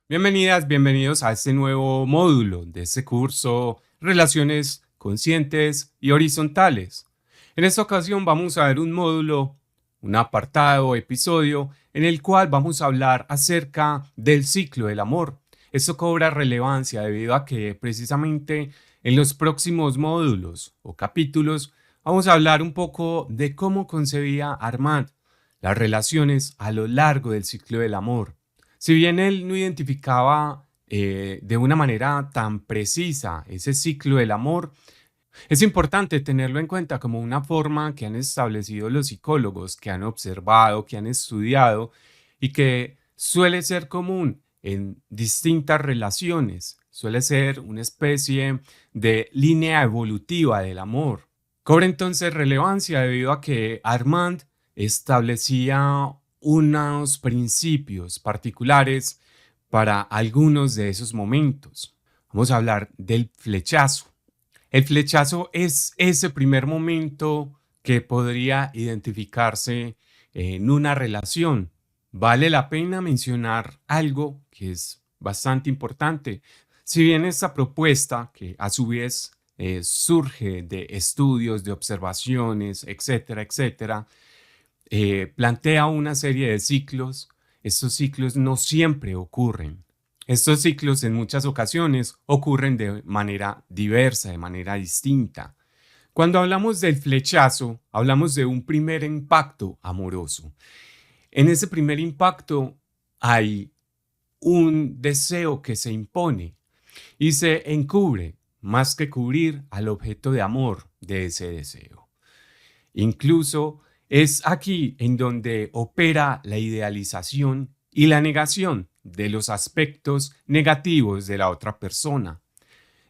Bienvenidas, bienvenidos a este nuevo módulo de este curso Relaciones Conscientes y Horizontales. En esta ocasión vamos a ver un módulo, un apartado o episodio en el cual vamos a hablar acerca del ciclo del amor. Esto cobra relevancia debido a que precisamente en los próximos módulos o capítulos vamos a hablar un poco de cómo concebía Armand las relaciones a lo largo del ciclo del amor. Si bien él no identificaba de una manera tan precisa ese ciclo del amor, es importante tenerlo en cuenta como una forma que han establecido los psicólogos, que han observado, que han estudiado y que suele ser común en distintas relaciones. Suele ser una especie de línea evolutiva del amor. Cobra entonces relevancia debido a que Armand establecía unos principios particulares para algunos de esos momentos. Vamos a hablar del flechazo. El flechazo es ese primer momento que podría identificarse en una relación. Vale la pena mencionar algo que es bastante importante. Si bien esta propuesta, que a su vez surge de estudios, de observaciones, etcétera, etcétera, plantea una serie de ciclos. Estos ciclos no siempre ocurren. Estos ciclos en muchas ocasiones ocurren de manera diversa, de manera distinta. Cuando hablamos del flechazo, hablamos de un primer impacto amoroso. En ese primer impacto hay un deseo que se impone y se encubre, más que cubrir, al objeto de amor de ese deseo. Incluso es aquí en donde opera la idealización y la negación de los aspectos negativos de la otra persona.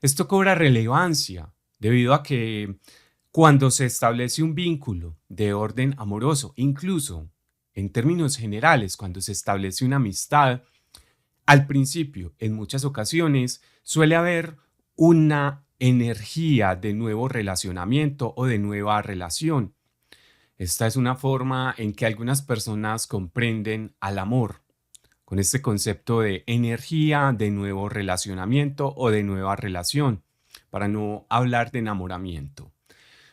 Esto cobra relevancia debido a que cuando se establece un vínculo de orden amoroso, incluso en términos generales, cuando se establece una amistad, al principio, en muchas ocasiones, suele haber una energía de nuevo relacionamiento o de nueva relación. Esta es una forma en que algunas personas comprenden al amor, con este concepto de energía, de nuevo relacionamiento o de nueva relación, para no hablar de enamoramiento.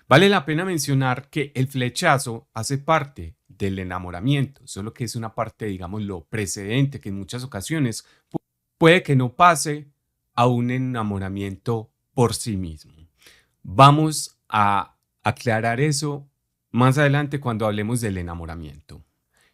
Vale la pena mencionar que el flechazo hace parte del enamoramiento, solo que es una parte, digamos, lo precedente, que en muchas ocasiones puede que no pase a un enamoramiento por sí mismo. Vamos a aclarar eso más adelante cuando hablemos del enamoramiento.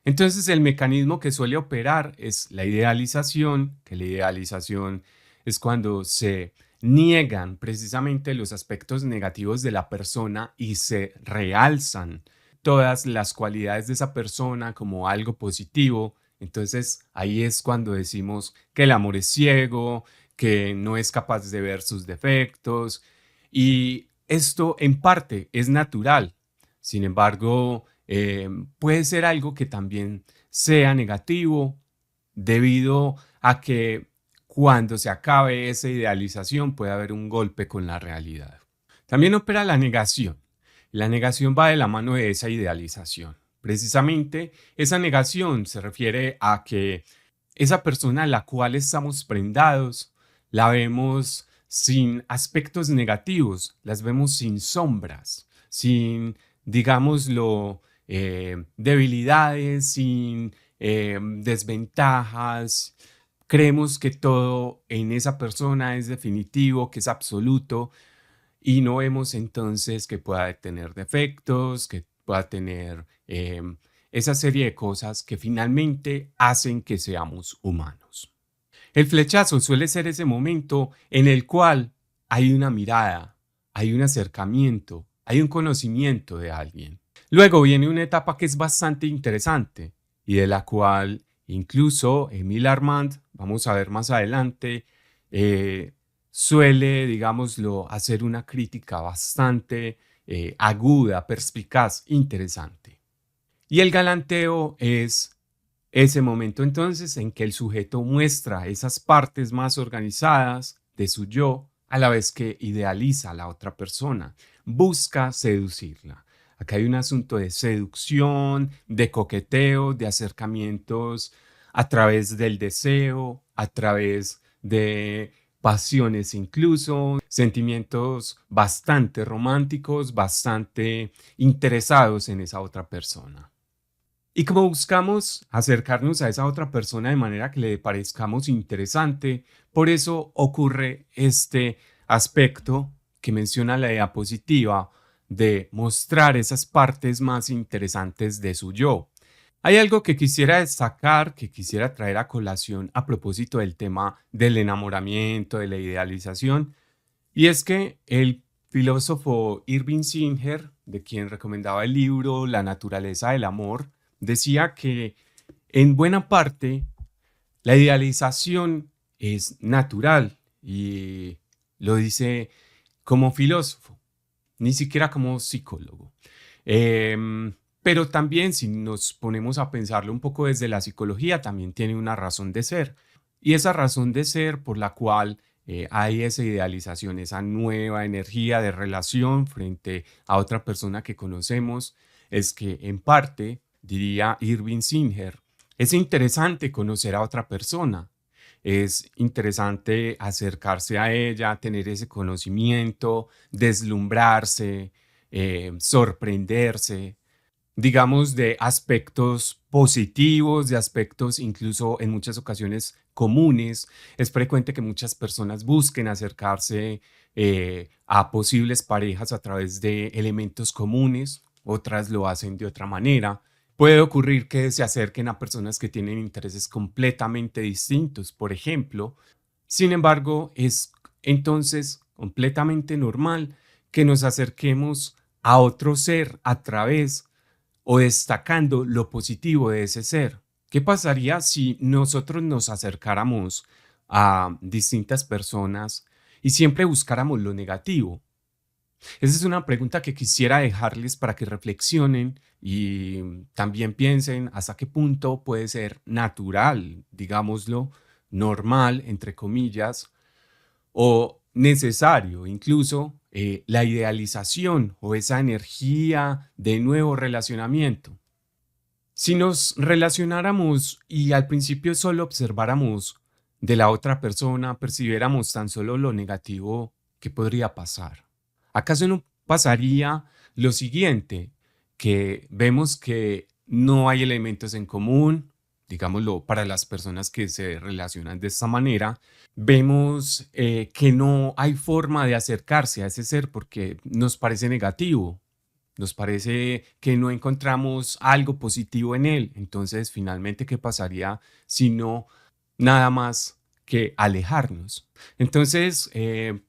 Entonces, el mecanismo que suele operar es la idealización, que la idealización es cuando se niegan precisamente los aspectos negativos de la persona y se realzan todas las cualidades de esa persona como algo positivo. Entonces, ahí es cuando decimos que el amor es ciego, que no es capaz de ver sus defectos, y esto en parte es natural. Sin embargo, puede ser algo que también sea negativo debido a que cuando se acabe esa idealización puede haber un golpe con la realidad. También opera la negación. La negación va de la mano de esa idealización. Precisamente esa negación se refiere a que esa persona a la cual estamos prendados la vemos sin aspectos negativos, las vemos sin sombras, sin, digámoslo, debilidades, sin desventajas. Creemos que todo en esa persona es definitivo, que es absoluto, y no vemos entonces que pueda tener defectos, que pueda tener esa serie de cosas que finalmente hacen que seamos humanos. El flechazo suele ser ese momento en el cual hay una mirada, hay un acercamiento, hay un conocimiento de alguien. Luego viene una etapa que es bastante interesante y de la cual incluso Émile Armand, vamos a ver más adelante, suele, digámoslo, hacer una crítica bastante aguda, perspicaz, interesante. Y el galanteo es ese momento entonces en que el sujeto muestra esas partes más organizadas de su yo a la vez que idealiza a la otra persona, busca seducirla. Acá hay un asunto de seducción, de coqueteo, de acercamientos a través del deseo, a través de pasiones incluso, sentimientos bastante románticos, bastante interesados en esa otra persona. Y como buscamos acercarnos a esa otra persona de manera que le parezcamos interesante, por eso ocurre este aspecto que menciona la diapositiva de mostrar esas partes más interesantes de su yo. Hay algo que quisiera destacar, que quisiera traer a colación a propósito del tema del enamoramiento, de la idealización, y es que el filósofo Irving Singer, de quien recomendaba el libro La naturaleza del amor, decía que en buena parte la idealización es natural y lo dice como filósofo, ni siquiera como psicólogo. Pero también si nos ponemos a pensarlo un poco desde la psicología, también tiene una razón de ser. Y esa razón de ser por la cual hay esa idealización, esa nueva energía de relación frente a otra persona que conocemos, es que en parte, diría Irving Singer, es interesante conocer a otra persona. Es interesante acercarse a ella, tener ese conocimiento, deslumbrarse, sorprenderse, digamos, de aspectos positivos, de aspectos incluso en muchas ocasiones comunes. Es frecuente que muchas personas busquen acercarse a posibles parejas a través de elementos comunes, otras lo hacen de otra manera. Puede ocurrir que se acerquen a personas que tienen intereses completamente distintos, por ejemplo. Sin embargo, es entonces completamente normal que nos acerquemos a otro ser a través o destacando lo positivo de ese ser. ¿Qué pasaría si nosotros nos acercáramos a distintas personas y siempre buscáramos lo negativo? Esa es una pregunta que quisiera dejarles para que reflexionen y también piensen hasta qué punto puede ser natural, digámoslo, normal, entre comillas, o necesario, incluso la idealización o esa energía de nuevo relacionamiento. Si nos relacionáramos y al principio solo observáramos de la otra persona, percibiéramos tan solo lo negativo, ¿qué podría pasar? ¿Acaso no pasaría lo siguiente? Que vemos que no hay elementos en común, digámoslo, para las personas que se relacionan de esta manera, vemos que no hay forma de acercarse a ese ser porque nos parece negativo, nos parece que no encontramos algo positivo en él. Entonces, finalmente, ¿qué pasaría si no nada más que alejarnos? Entonces,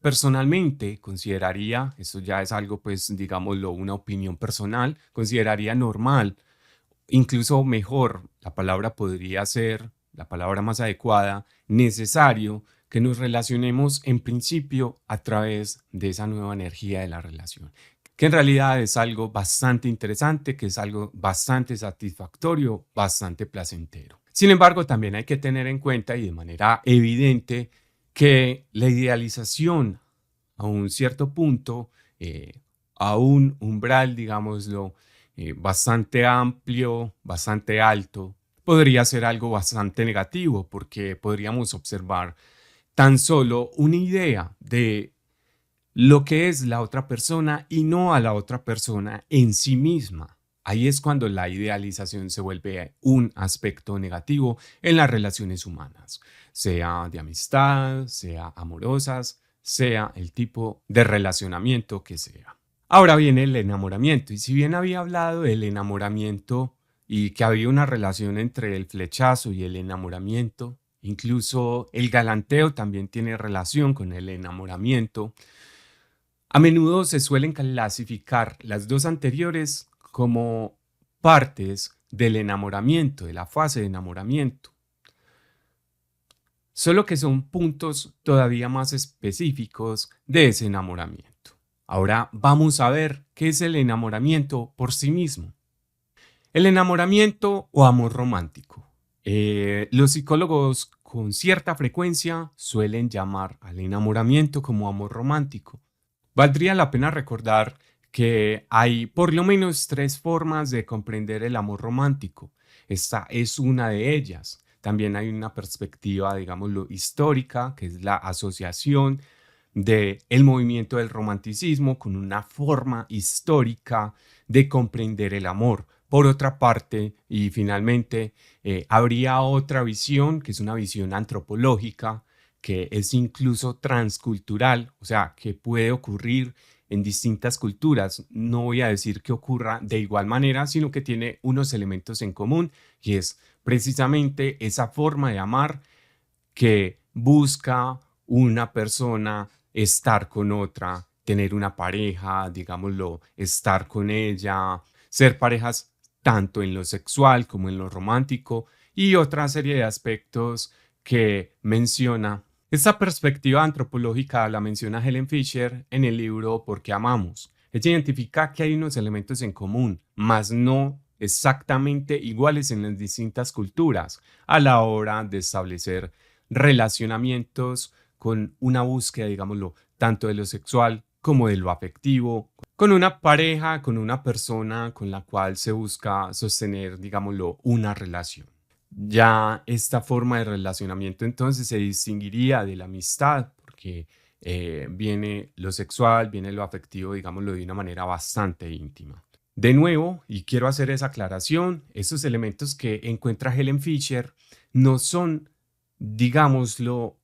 personalmente consideraría, eso ya es algo, pues, digámoslo, una opinión personal, consideraría normal, incluso mejor, la palabra podría ser, la palabra más adecuada, necesario que nos relacionemos en principio a través de esa nueva energía de la relación, que en realidad es algo bastante interesante, que es algo bastante satisfactorio, bastante placentero. Sin embargo, también hay que tener en cuenta y de manera evidente que la idealización a un cierto punto, a un umbral, digámoslo, bastante amplio, bastante alto, podría ser algo bastante negativo porque podríamos observar tan solo una idea de lo que es la otra persona y no a la otra persona en sí misma. Ahí es cuando la idealización se vuelve un aspecto negativo en las relaciones humanas, sea de amistad, sea amorosas, sea el tipo de relacionamiento que sea. Ahora viene el enamoramiento, y si bien había hablado del enamoramiento y que había una relación entre el flechazo y el enamoramiento, incluso el galanteo también tiene relación con el enamoramiento, a menudo se suelen clasificar las dos anteriores como partes del enamoramiento, de la fase de enamoramiento, solo que son puntos todavía más específicos de ese enamoramiento. Ahora vamos a ver qué es el enamoramiento por sí mismo. El enamoramiento o amor romántico. Los psicólogos con cierta frecuencia suelen llamar al enamoramiento como amor romántico. Valdría la pena recordar que hay por lo menos tres formas de comprender el amor romántico. Esta es una de ellas. También hay una perspectiva, digámoslo, histórica, que es la asociación del movimiento del romanticismo con una forma histórica de comprender el amor. Por otra parte, y finalmente, habría otra visión, que es una visión antropológica, que es incluso transcultural, o sea, que puede ocurrir en distintas culturas. No voy a decir que ocurra de igual manera, sino que tiene unos elementos en común, y es precisamente esa forma de amar que busca una persona estar con otra, tener una pareja, digámoslo, estar con ella, ser parejas tanto en lo sexual como en lo romántico y otra serie de aspectos que menciona. Esta perspectiva antropológica la menciona Helen Fisher en el libro ¿Por qué amamos? Ella identifica que hay unos elementos en común, mas no exactamente iguales en las distintas culturas a la hora de establecer relacionamientos con una búsqueda, digámoslo, tanto de lo sexual como de lo afectivo, con una pareja, con una persona con la cual se busca sostener, digámoslo, una relación. Ya esta forma de relacionamiento entonces se distinguiría de la amistad, porque viene lo sexual, viene lo afectivo, digámoslo, de una manera bastante íntima. De nuevo, y quiero hacer esa aclaración, esos elementos que encuentra Helen Fisher no son, digámoslo,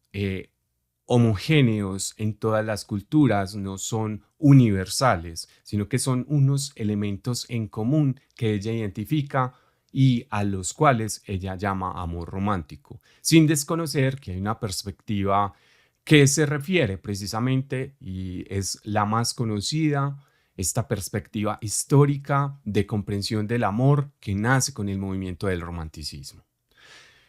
homogéneos en todas las culturas, no son universales, sino que son unos elementos en común que ella identifica y a los cuales ella llama amor romántico, sin desconocer que hay una perspectiva que se refiere precisamente y es la más conocida, esta perspectiva histórica de comprensión del amor que nace con el movimiento del romanticismo.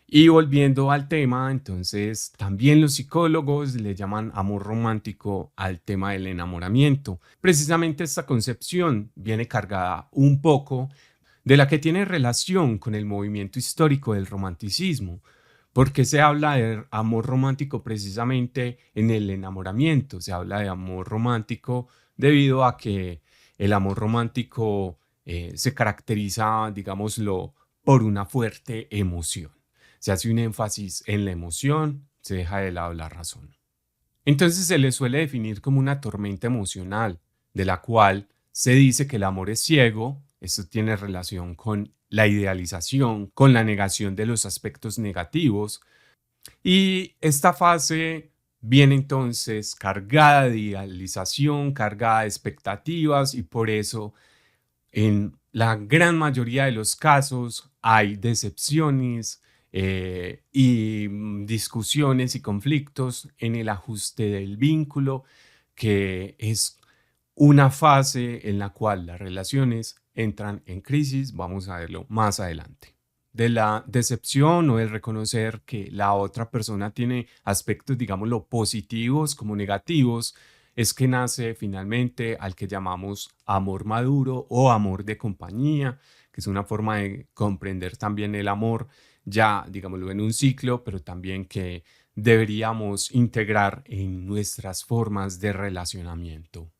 Y volviendo al tema, entonces también los psicólogos le llaman amor romántico al tema del enamoramiento. Precisamente esta concepción viene cargada un poco de la que tiene relación con el movimiento histórico del romanticismo, porque se habla de amor romántico precisamente en el enamoramiento, se habla de amor romántico debido a que el amor romántico se caracteriza, digámoslo, por una fuerte emoción. Se hace un énfasis en la emoción, se deja de lado la razón. Entonces se le suele definir como una tormenta emocional, de la cual se dice que el amor es ciego. Esto tiene relación con la idealización, con la negación de los aspectos negativos. Y esta fase viene entonces cargada de idealización, cargada de expectativas y por eso en la gran mayoría de los casos hay decepciones y discusiones y conflictos en el ajuste del vínculo, que es una fase en la cual las relaciones entran en crisis. Vamos a verlo más adelante. De la decepción o el reconocer que la otra persona tiene aspectos, digámoslo, positivos como negativos, es que nace finalmente al que llamamos amor maduro o amor de compañía, que es una forma de comprender también el amor, ya, digámoslo, en un ciclo, pero también que deberíamos integrar en nuestras formas de relacionamiento.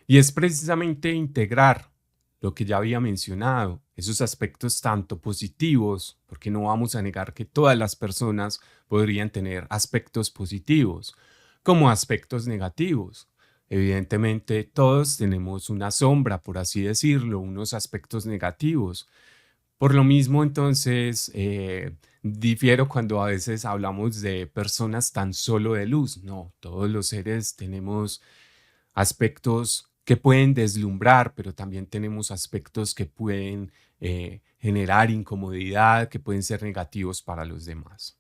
Y es precisamente integrar lo que ya había mencionado, esos aspectos tanto positivos, porque no vamos a negar que todas las personas podrían tener aspectos positivos, como aspectos negativos. Evidentemente, todos tenemos una sombra, por así decirlo, unos aspectos negativos. Por lo mismo, entonces, difiero cuando a veces hablamos de personas tan solo de luz. No, todos los seres tenemos aspectos que pueden deslumbrar, pero también tenemos aspectos que pueden generar incomodidad, que pueden ser negativos para los demás.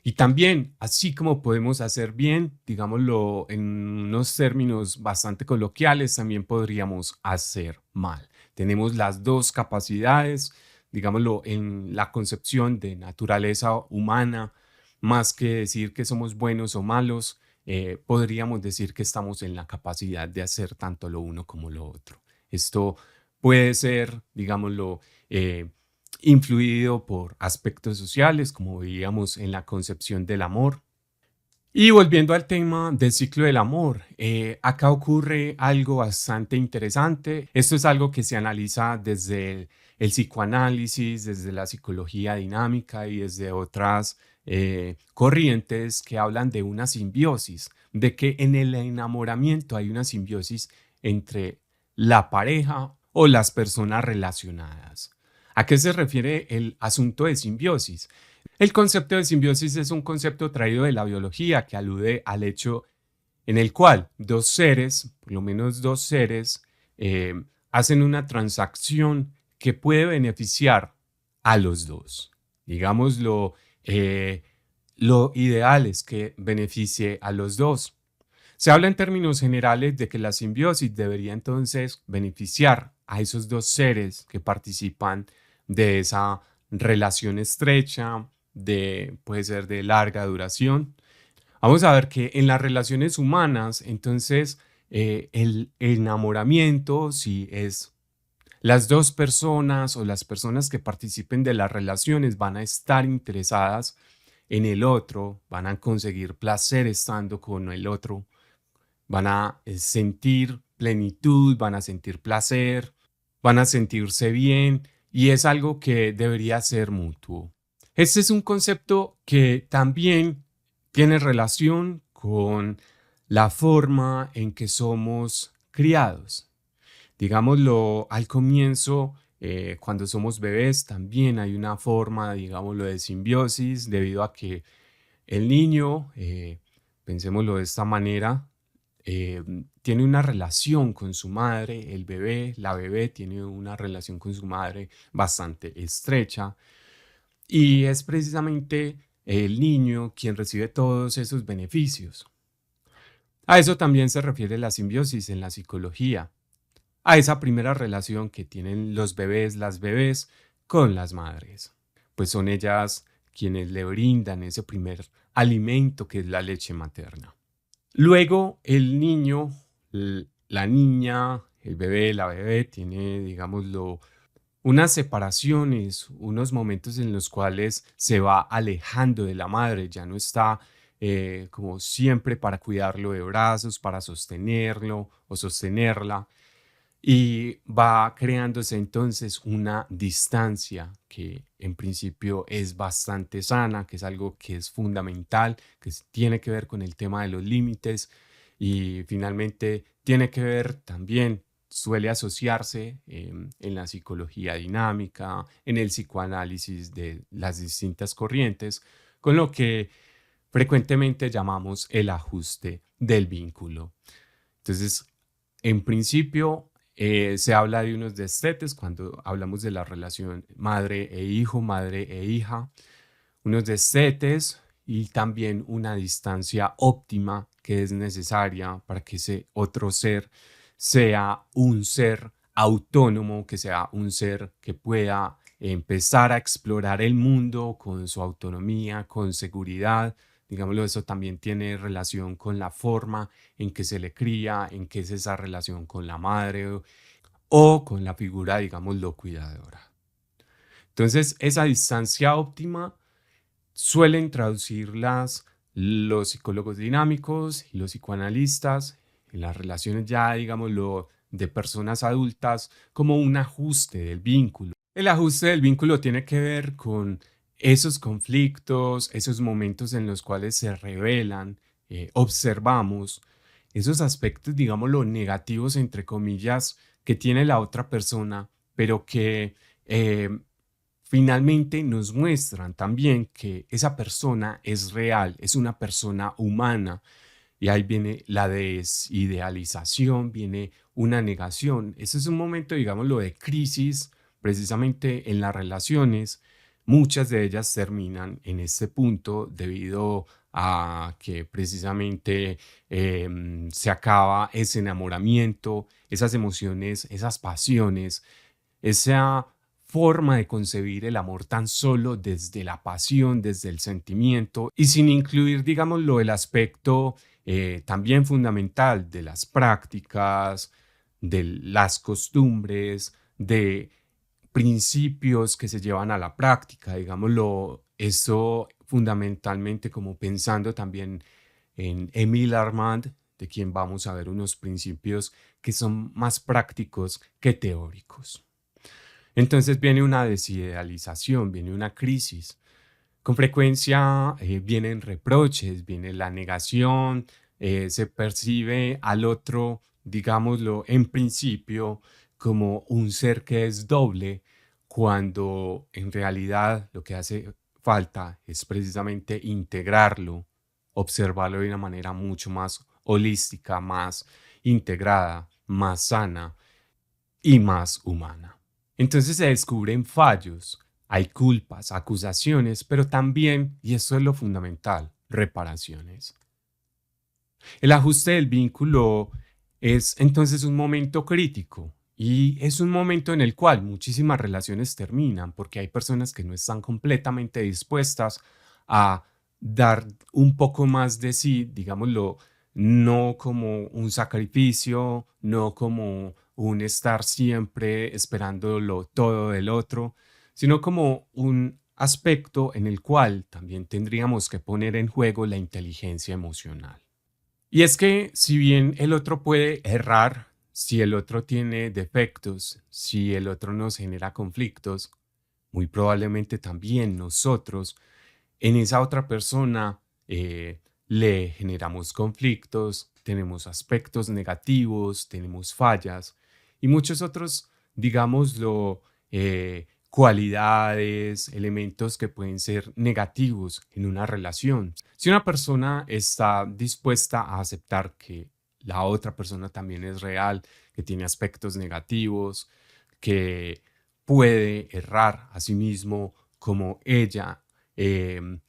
Y también, así como podemos hacer bien, digámoslo en unos términos bastante coloquiales, también podríamos hacer mal. Tenemos las dos capacidades, digámoslo en la concepción de naturaleza humana, más que decir que somos buenos o malos, podríamos decir que estamos en la capacidad de hacer tanto lo uno como lo otro. Esto puede ser, digámoslo, influido por aspectos sociales, como veíamos en la concepción del amor. Y volviendo al tema del ciclo del amor, acá ocurre algo bastante interesante. Esto es algo que se analiza desde el psicoanálisis, desde la psicología dinámica y desde otras corrientes que hablan de una simbiosis, de que en el enamoramiento hay una simbiosis entre la pareja o las personas relacionadas. ¿A qué se refiere el asunto de simbiosis? El concepto de simbiosis es un concepto traído de la biología que alude al hecho en el cual dos seres, por lo menos dos seres, hacen una transacción que puede beneficiar a los dos. Digámoslo, lo ideal es que beneficie a los dos. Se habla en términos generales de que la simbiosis debería entonces beneficiar a esos dos seres que participan de esa relación estrecha, puede ser de larga duración. Vamos a ver que en las relaciones humanas, entonces, el enamoramiento, si es las dos personas o las personas que participen de las relaciones van a estar interesadas en el otro, van a conseguir placer estando con el otro, van a sentir plenitud, van a sentir placer, van a sentirse bien y es algo que debería ser mutuo. Este es un concepto que también tiene relación con la forma en que somos criados. Digámoslo, al comienzo, cuando somos bebés, también hay una forma, digámoslo, de simbiosis debido a que el niño, pensémoslo de esta manera, tiene una relación con su madre, el bebé, la bebé tiene una relación con su madre bastante estrecha y es precisamente el niño quien recibe todos esos beneficios. A eso también se refiere la simbiosis en la psicología, a esa primera relación que tienen los bebés, las bebés con las madres, pues son ellas quienes le brindan ese primer alimento que es la leche materna. Luego el niño, la niña, el bebé, la bebé tiene, digámoslo, unas separaciones, unos momentos en los cuales se va alejando de la madre, ya no está como siempre para cuidarlo de brazos, para sostenerlo o sostenerla, y va creándose entonces una distancia que en principio es bastante sana, que es algo que es fundamental, que tiene que ver con el tema de los límites y finalmente tiene que ver también, suele asociarse en la psicología dinámica, en el psicoanálisis de las distintas corrientes, con lo que frecuentemente llamamos el ajuste del vínculo. Entonces, en principio, se habla de unos destetes cuando hablamos de la relación madre e hijo, madre e hija, unos destetes y también una distancia óptima que es necesaria para que ese otro ser sea un ser autónomo, que sea un ser que pueda empezar a explorar el mundo con su autonomía, con seguridad. Digámoslo, eso también tiene relación con la forma en que se le cría, en qué es esa relación con la madre o con la figura, digámoslo, cuidadora. Entonces, esa distancia óptima suelen traducirlas los psicólogos dinámicos y los psicoanalistas en las relaciones ya, digámoslo, de personas adultas como un ajuste del vínculo. El ajuste del vínculo tiene que ver con esos conflictos, esos momentos en los cuales se revelan, observamos esos aspectos, digámoslo, negativos, entre comillas, que tiene la otra persona, pero que finalmente nos muestran también que esa persona es real, es una persona humana. Y ahí viene la desidealización, viene una negación. Ese es un momento, digámoslo, de crisis precisamente en las relaciones. Muchas de ellas terminan en este punto debido a que precisamente se acaba ese enamoramiento, esas emociones, esas pasiones, esa forma de concebir el amor tan solo desde la pasión, desde el sentimiento y sin incluir, digámoslo, el aspecto también fundamental de las prácticas, de las costumbres, de principios que se llevan a la práctica, digámoslo, eso fundamentalmente como pensando también en Émile Armand, de quien vamos a ver unos principios que son más prácticos que teóricos. Entonces viene una desidealización, viene una crisis. Con frecuencia vienen reproches, viene la negación, se percibe al otro, digámoslo, en principio como un ser que es doble, cuando en realidad lo que hace falta es precisamente integrarlo, observarlo de una manera mucho más holística, más integrada, más sana y más humana. Entonces se descubren fallos, hay culpas, acusaciones, pero también, y eso es lo fundamental, reparaciones. El ajuste del vínculo es entonces un momento crítico y es un momento en el cual muchísimas relaciones terminan porque hay personas que no están completamente dispuestas a dar un poco más de sí, digámoslo, no como un sacrificio, no como un estar siempre esperándolo todo del otro, sino como un aspecto en el cual también tendríamos que poner en juego la inteligencia emocional. Y es que si bien el otro puede errar, si el otro tiene defectos, si el otro nos genera conflictos, muy probablemente también nosotros en esa otra persona le generamos conflictos, tenemos aspectos negativos, tenemos fallas y muchos otros, digámoslo, cualidades, elementos que pueden ser negativos en una relación. Si una persona está dispuesta a aceptar que la otra persona también es real, que tiene aspectos negativos, que puede errar a sí mismo como ella, em,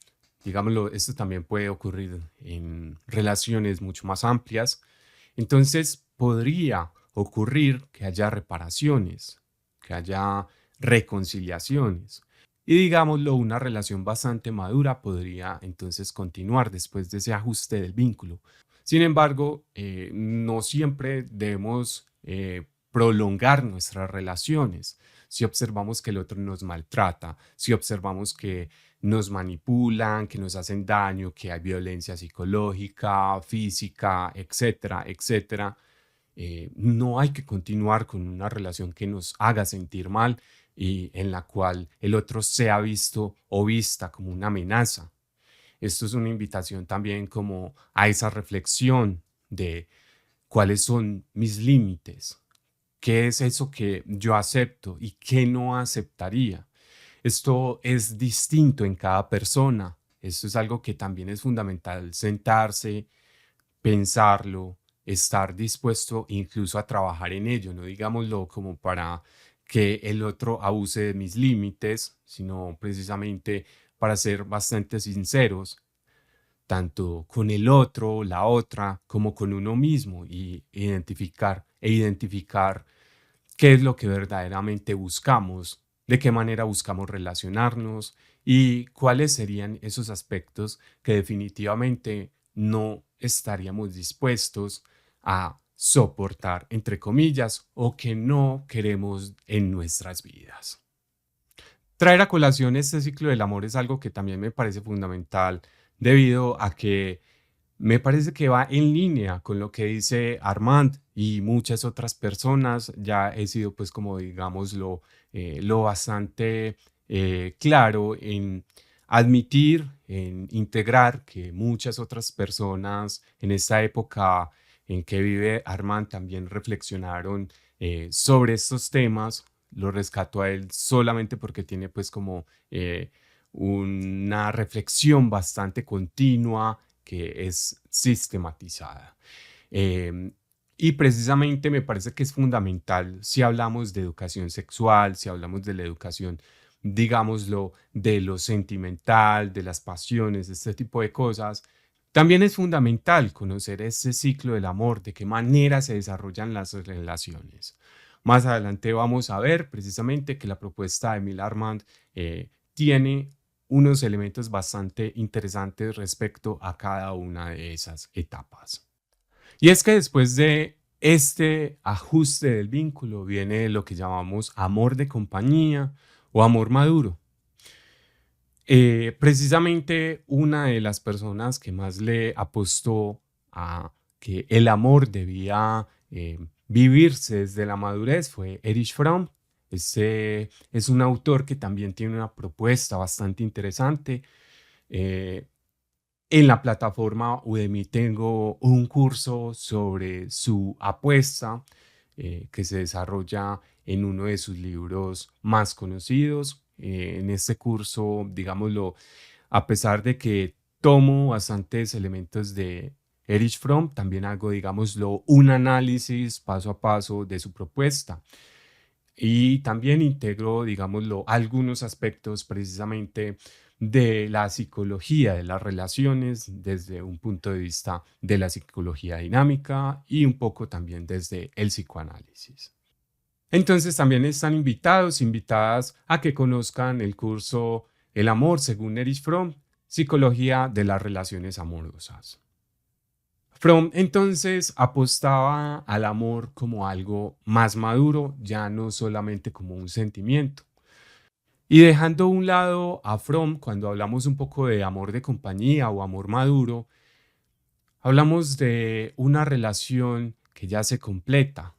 digámoslo, esto también puede ocurrir en relaciones mucho más amplias. Entonces podría ocurrir que haya reparaciones, que haya reconciliaciones. Y digámoslo, una relación bastante madura podría entonces continuar después de ese ajuste del vínculo. Sin embargo, no siempre debemos prolongar nuestras relaciones. Si observamos que el otro nos maltrata, si observamos que nos manipulan, que nos hacen daño, que hay violencia psicológica, física, etcétera, etcétera, no hay que continuar con una relación que nos haga sentir mal y en la cual el otro sea visto o vista como una amenaza. Esto es una invitación también como a esa reflexión de cuáles son mis límites, qué es eso que yo acepto y qué no aceptaría. Esto es distinto en cada persona. Esto es algo que también es fundamental sentarse, pensarlo, estar dispuesto incluso a trabajar en ello, no digámoslo como para que el otro abuse de mis límites, sino precisamente para ser bastante sinceros, tanto con el otro, la otra, como con uno mismo y identificar qué es lo que verdaderamente buscamos, de qué manera buscamos relacionarnos y cuáles serían esos aspectos que definitivamente no estaríamos dispuestos a soportar, entre comillas, o que no queremos en nuestras vidas. Traer a colación este ciclo del amor es algo que también me parece fundamental debido a que me parece que va en línea con lo que dice Armand y muchas otras personas. Ya he sido, pues, como digamos, lo bastante claro en admitir, en integrar que muchas otras personas en esta época en que vive Armand también reflexionaron sobre estos temas. Lo rescato a él solamente porque tiene, pues, como una reflexión bastante continua que es sistematizada. Em, y precisamente me parece que es fundamental si hablamos de educación sexual, si hablamos de la educación, digámoslo, de lo sentimental, de las pasiones, de este tipo de cosas. También es fundamental conocer ese ciclo del amor, de qué manera se desarrollan las relaciones. Más adelante vamos a ver precisamente que la propuesta de Emile Armand tiene unos elementos bastante interesantes respecto a cada una de esas etapas. Y es que después de este ajuste del vínculo viene lo que llamamos amor de compañía o amor maduro. Precisamente una de las personas que más le apostó a que el amor debía vivirse desde la madurez fue Erich Fromm. Es un autor que también tiene una propuesta bastante interesante. Eh, en la plataforma Udemy tengo un curso sobre su apuesta que se desarrolla en uno de sus libros más conocidos. En este curso, digámoslo, a pesar de que tomo bastantes elementos de Erich Fromm, también hago, digámoslo, un análisis paso a paso de su propuesta. Y también integro, digámoslo, algunos aspectos precisamente de la psicología de las relaciones desde un punto de vista de la psicología dinámica y un poco también desde el psicoanálisis. Entonces también están invitadas a que conozcan el curso El amor según Erich Fromm, Psicología de las relaciones amorosas. Fromm entonces apostaba al amor como algo más maduro, ya no solamente como un sentimiento. Y dejando a un lado a Fromm, cuando hablamos un poco de amor de compañía o amor maduro, hablamos de una relación que ya se completa.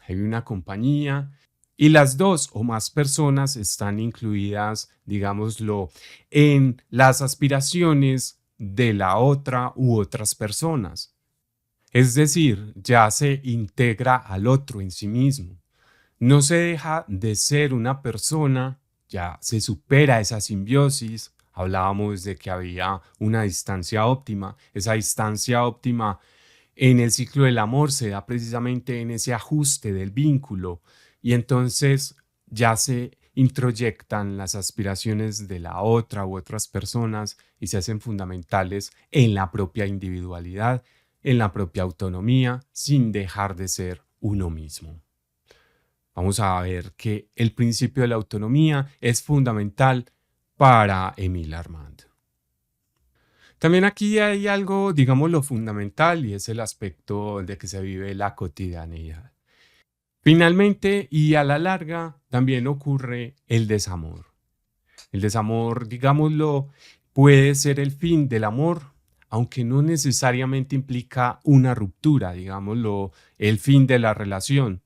Hay una compañía y las dos o más personas están incluidas, digámoslo, en las aspiraciones de la otra u otras personas. Es decir, ya se integra al otro en sí mismo. No se deja de ser una persona, ya se supera esa simbiosis. Hablábamos de que había una distancia óptima. Esa distancia óptima en el ciclo del amor se da precisamente en ese ajuste del vínculo y entonces ya se introyectan las aspiraciones de la otra u otras personas y se hacen fundamentales en la propia individualidad, en la propia autonomía, sin dejar de ser uno mismo. Vamos a ver que el principio de la autonomía es fundamental para Émile Armand. También aquí hay algo, digamos, lo fundamental y es el aspecto de que se vive la cotidianidad. Finalmente y a la larga también ocurre el desamor. El desamor, digámoslo, puede ser el fin del amor, aunque no necesariamente implica una ruptura, digámoslo, el fin de la relación.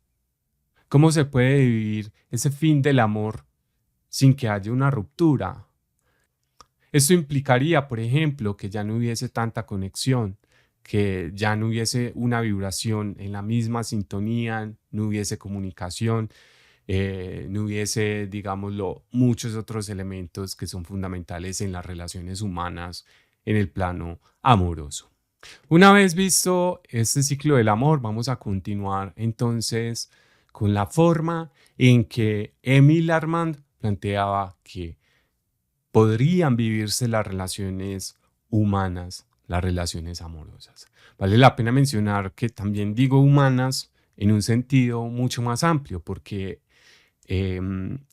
¿Cómo se puede vivir ese fin del amor sin que haya una ruptura? Esto implicaría, por ejemplo, que ya no hubiese tanta conexión, que ya no hubiese una vibración en la misma sintonía, no hubiese comunicación, no hubiese, digámoslo, muchos otros elementos que son fundamentales en las relaciones humanas en el plano amoroso. Una vez visto este ciclo del amor, vamos a continuar entonces con la forma en que Émile Armand planteaba que podrían vivirse las relaciones humanas, las relaciones amorosas. Vale la pena mencionar que también digo humanas en un sentido mucho más amplio, porque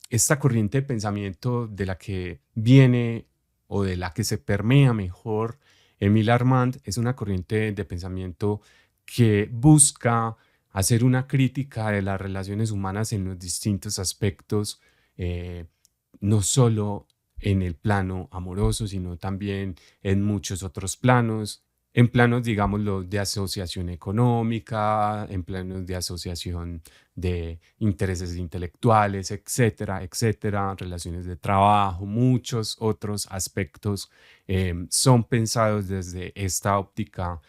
esta corriente de pensamiento de la que viene o de la que se permea mejor Émile Armand es una corriente de pensamiento que busca hacer una crítica de las relaciones humanas en los distintos aspectos, no solo en el plano amoroso, sino también en muchos otros planos, en planos, digámoslo, de asociación económica, en planos de asociación de intereses intelectuales, etcétera, etcétera, relaciones de trabajo, muchos otros aspectos son pensados desde esta óptica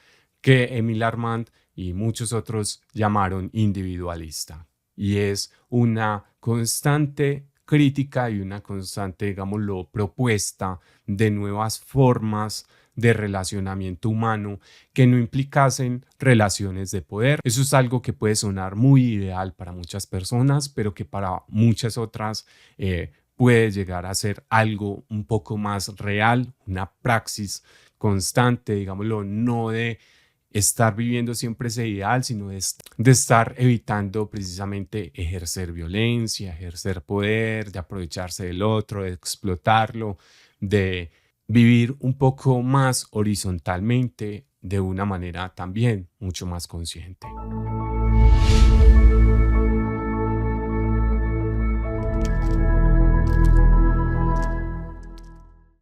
que Émile Armand y muchos otros llamaron individualista. Y es una constante crítica y una constante, digámoslo, propuesta de nuevas formas de relacionamiento humano que no implicasen relaciones de poder. Eso es algo que puede sonar muy ideal para muchas personas, pero que para muchas otras puede llegar a ser algo un poco más real, una praxis constante, digámoslo, no de estar viviendo siempre ese ideal, sino de estar evitando precisamente ejercer violencia, ejercer poder, de aprovecharse del otro, de explotarlo, de vivir un poco más horizontalmente, de una manera también mucho más consciente.